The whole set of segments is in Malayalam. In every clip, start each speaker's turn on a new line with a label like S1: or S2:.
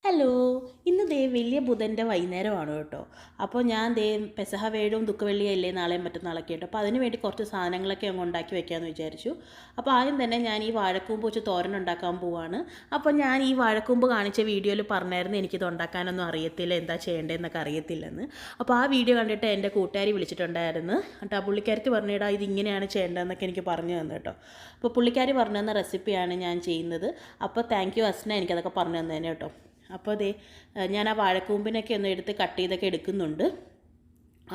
S1: ഹലോ, ഇന്ന് ദേ വലിയ ബുധൻ്റെ വൈകുന്നേരമാണ് കേട്ടോ. അപ്പോൾ ഞാൻ ദേ പെസഹ വേഴവും ദുഃഖവെള്ളിയല്ലേ നാളെയും മറ്റന്നാളൊക്കെ കേട്ടോ. അപ്പോൾ അതിന് വേണ്ടി കുറച്ച് സാധനങ്ങളൊക്കെ അങ്ങ് ഉണ്ടാക്കി വെക്കാമെന്ന് വിചാരിച്ചു. അപ്പോൾ ആദ്യം തന്നെ ഞാൻ ഈ വാഴക്കൂമ്പ് വെച്ച് തോരൻ ഉണ്ടാക്കാൻ പോവാണ്. അപ്പോൾ ഞാൻ ഈ വാഴക്കൂമ്പ് കാണിച്ച വീഡിയോയിൽ പറഞ്ഞായിരുന്നു എനിക്കിത് ഉണ്ടാക്കാനൊന്നും അറിയത്തില്ല, എന്താ ചെയ്യേണ്ടതെന്നൊക്കെ അറിയത്തില്ലെന്ന്. അപ്പോൾ ആ വീഡിയോ കണ്ടിട്ട് എൻ്റെ കൂട്ടുകാരി വിളിച്ചിട്ടുണ്ടായിരുന്നു കേട്ടോ. ആ പുള്ളിക്കാരത്തി പറഞ്ഞിടാ ഇത് ഇങ്ങനെയാണ് ചെയ്യേണ്ടതെന്നൊക്കെ എനിക്ക് പറഞ്ഞു തന്നു കേട്ടോ. അപ്പോൾ പുള്ളിക്കാരി പറഞ്ഞു തന്ന റെസിപ്പിയാണ് ഞാൻ ചെയ്യുന്നത്. അപ്പോൾ താങ്ക് യു അസ്ന, എനിക്കതൊക്കെ പറഞ്ഞു തന്നേനെ കേട്ടോ. അപ്പോൾ അതെ, ഞാൻ ആ വാഴക്കൂമ്പിനൊക്കെ ഒന്ന് എടുത്ത് കട്ട് ചെയ്തൊക്കെ എടുക്കുന്നുണ്ട്.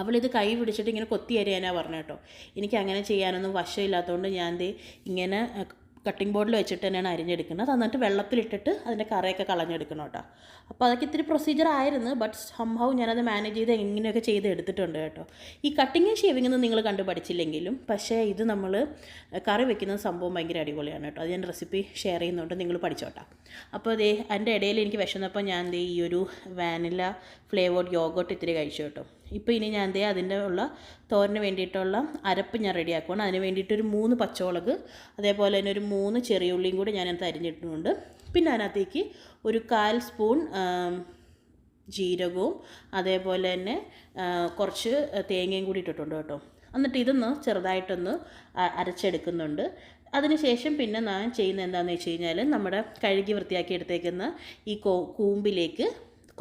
S1: അവളിത് കൈ പിടിച്ചിട്ട് ഇങ്ങനെ കൊത്തി അരിയാനാണ് പറഞ്ഞു കേട്ടോ. എനിക്ക് അങ്ങനെ ചെയ്യാനൊന്നും വശമില്ലാത്തതുകൊണ്ട് ഞാൻ ദേ ഇങ്ങനെ കട്ടിംഗ് ബോർഡിൽ വെച്ചിട്ട് തന്നെയാണ് അരിഞ്ഞെടുക്കുന്നത്. എന്നിട്ട് വെള്ളത്തിലിട്ടിട്ട് അതിൻ്റെ കറയൊക്കെ കളഞ്ഞെടുക്കണം കേട്ടോ. അപ്പോൾ അതൊക്കെ ഇത്തിരി പ്രൊസീജിയർ ആയിരുന്നു, ബട്ട് സംഭവം ഞാനത് മാനേജ് ചെയ്ത് എങ്ങനെയൊക്കെ ചെയ്ത് എടുത്തിട്ടുണ്ട് കേട്ടോ. ഈ കട്ടിങ്ങും ഷേവിങ്ങൊന്നും നിങ്ങൾ കണ്ടു പഠിച്ചില്ലെങ്കിലും പക്ഷേ ഇത് നമ്മൾ കറി വെക്കുന്ന സംഭവം ഭയങ്കര അടിപൊളിയാണ് കേട്ടോ. അത് ഞാൻ റെസിപ്പി ഷെയർ ചെയ്യുന്നുണ്ട്, നിങ്ങൾ പഠിച്ചോട്ടാ. അപ്പോൾ അതേ അതിൻ്റെ ഇടയിൽ എനിക്ക് വിശന്നപ്പോൾ ഞാൻ ദേ ഈ ഒരു വാനില ഫ്ലേവേർഡ് യോഗോട്ട് ഇത്തിരി കഴിച്ചു കേട്ടോ. ഇപ്പോൾ ഇനി ഞാൻ ദേ അതിൻ്റെ ഉള്ള തോരന് വേണ്ടിയിട്ടുള്ള അരപ്പ് ഞാൻ റെഡിയാക്കുവാണ്. അതിന് വേണ്ടിയിട്ടൊരു 3 പച്ചമുളക്, അതേപോലെ തന്നെ ഒരു 3 ചെറിയ ഉള്ളിയും കൂടി ഞാനത് അരിഞ്ഞിട്ടുണ്ട്. പിന്നെ അതിനകത്തേക്ക് ഒരു 1/4 സ്പൂൺ ജീരകവും അതേപോലെ തന്നെ കുറച്ച് തേങ്ങയും കൂടി ഇട്ടിട്ടുണ്ട് കേട്ടോ. എന്നിട്ട് ഇതൊന്ന് ചെറുതായിട്ടൊന്ന് അരച്ചെടുക്കുന്നുണ്ട്. അതിനുശേഷം പിന്നെ ഞാൻ ചെയ്യുന്നത് എന്താണെന്ന് വെച്ച് കഴിഞ്ഞാൽ നമ്മുടെ കഴുകി വൃത്തിയാക്കി എടുത്തേക്കുന്ന ഈ കൂമ്പിലേക്ക്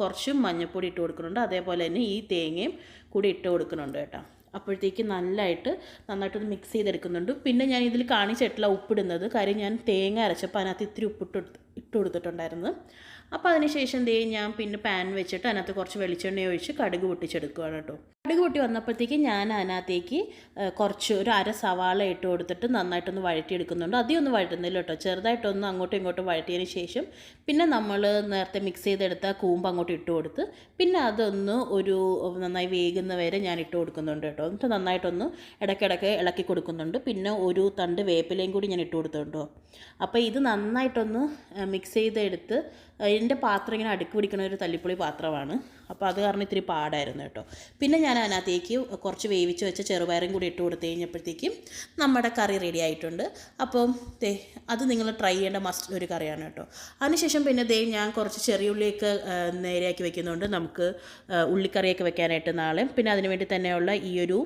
S1: കുറച്ച് മഞ്ഞൾപ്പൊടി ഇട്ട് കൊടുക്കുന്നുണ്ട്. അതേപോലെ തന്നെ ഈ തേങ്ങയും കൂടി ഇട്ട് കൊടുക്കുന്നുണ്ട് കേട്ടോ. അപ്പോഴത്തേക്ക് നന്നായിട്ടൊന്ന് മിക്സ് ചെയ്തെടുക്കുന്നുണ്ട്. പിന്നെ ഞാൻ ഇതിൽ കാണിച്ചിട്ടില്ല ഉപ്പിടുന്നത്, കാര്യം ഞാൻ തേങ്ങ അരച്ചപ്പോൾ അതിനകത്ത് ഇത്തിരി ഇട്ട് കൊടുത്തിട്ടുണ്ടായിരുന്നു. അപ്പോൾ അതിനുശേഷം ഞാൻ പിന്നെ പാൻ വെച്ചിട്ട് അതിനകത്ത് കുറച്ച് വെളിച്ചെണ്ണ ഒഴിച്ച് കടുക് പൊട്ടിച്ചെടുക്കുകയാണ് കേട്ടോ. കടുക് പൊട്ടി വന്നപ്പോഴത്തേക്ക് ഞാൻ അതിനകത്തേക്ക് കുറച്ച് ഒരു അര സവാള ഇട്ട് കൊടുത്തിട്ട് നന്നായിട്ടൊന്ന് വഴറ്റിയെടുക്കുന്നുണ്ട്. അധികം ഒന്നും വഴറ്റുന്നില്ല കേട്ടോ, ചെറുതായിട്ടൊന്ന് അങ്ങോട്ടും ഇങ്ങോട്ടും വഴറ്റിയതിന് ശേഷം പിന്നെ നമ്മൾ നേരത്തെ മിക്സ് ചെയ്തെടുത്ത കൂമ്പ് അങ്ങോട്ട് ഇട്ട് കൊടുത്ത് പിന്നെ അതൊന്ന് ഒരു നന്നായി വേകുന്ന വരെ ഞാൻ ഇട്ട് കൊടുക്കുന്നുണ്ട് കേട്ടോ. എന്നിട്ട് നന്നായിട്ടൊന്ന് ഇടയ്ക്കിടയ്ക്ക് ഇളക്കി കൊടുക്കുന്നുണ്ട്. പിന്നെ ഒരു തണ്ട് വേപ്പിലയും കൂടി ഞാൻ ഇട്ട് കൊടുത്തുണ്ടോ. അപ്പോൾ ഇത് നന്നായിട്ടൊന്ന് മിക്സ് ചെയ്തെടുത്ത് എൻ്റെ പാത്രം ഇങ്ങനെ അടുക്ക് പിടിക്കുന്ന ഒരു തല്ലിപ്പൊളി പാത്രമാണ്. അപ്പോൾ അത് കാരണം ഇത്തിരി പാടായിരുന്നു കേട്ടോ. പിന്നെ ഞാൻ അതിനകത്തേക്ക് കുറച്ച് വേവിച്ച് വെച്ച ചെറുപയറും കൂടി ഇട്ട് കൊടുത്തു കഴിഞ്ഞപ്പോഴത്തേക്കും നമ്മുടെ കറി റെഡി ആയിട്ടുണ്ട്. അപ്പം അത് നിങ്ങൾ ട്രൈ ചെയ്യേണ്ട മസ്റ്റ് ഒരു കറിയാണ് കേട്ടോ. അതിനുശേഷം പിന്നെ ഞാൻ കുറച്ച് ചെറിയ ഉള്ളിയൊക്കെ നേരെയാക്കി വെക്കുന്നുണ്ട്, നമുക്ക് ഉള്ളിക്കറിയൊക്കെ വെക്കാനായിട്ട് നാളെ. പിന്നെ അതിന് വേണ്ടി തന്നെയുള്ള ഈ ഒരു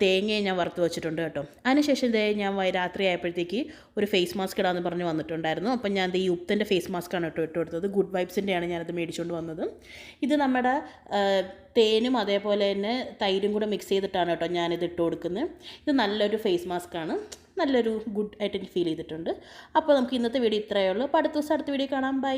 S1: തേങ്ങയെ ഞാൻ വറുത്ത് വെച്ചിട്ടുണ്ട് കേട്ടോ. അതിനുശേഷം ഞാൻ രാത്രി ആയപ്പോഴത്തേക്ക് ഒരു ഫേസ് മാസ്ക് ഇടാമെന്ന് പറഞ്ഞ് വന്നിട്ടുണ്ടായിരുന്നു. അപ്പം ഞാൻ ഈ ഉപ്പിൻ്റെ ഫേസ് മാസ്കാണ് കേട്ടോ ഇട്ട് കൊടുത്തത്. ഗുഡ് വൈബ്സിൻ്റെയാണ് ഞാനത് മേടിച്ചുകൊണ്ട് വന്നത്. ഇത് നമ്മുടെ തേനും അതേപോലെ തന്നെ തൈരും കൂടെ മിക്സ് ചെയ്തിട്ടാണ് കേട്ടോ ഞാനിത് ഇട്ട് കൊടുക്കുന്നത്. ഇത് നല്ലൊരു ഫേസ് മാസ്കാണ്, നല്ലൊരു ഗുഡ് ആയിട്ട് എനിക്ക് ഫീൽ ചെയ്തിട്ടുണ്ട്. അപ്പോൾ നമുക്ക് ഇന്നത്തെ വീഡിയോ ഇത്രയേ ഉള്ളൂ. അപ്പോൾ അടുത്ത ദിവസം അടുത്ത വീഡിയോ കാണാം. ബൈ.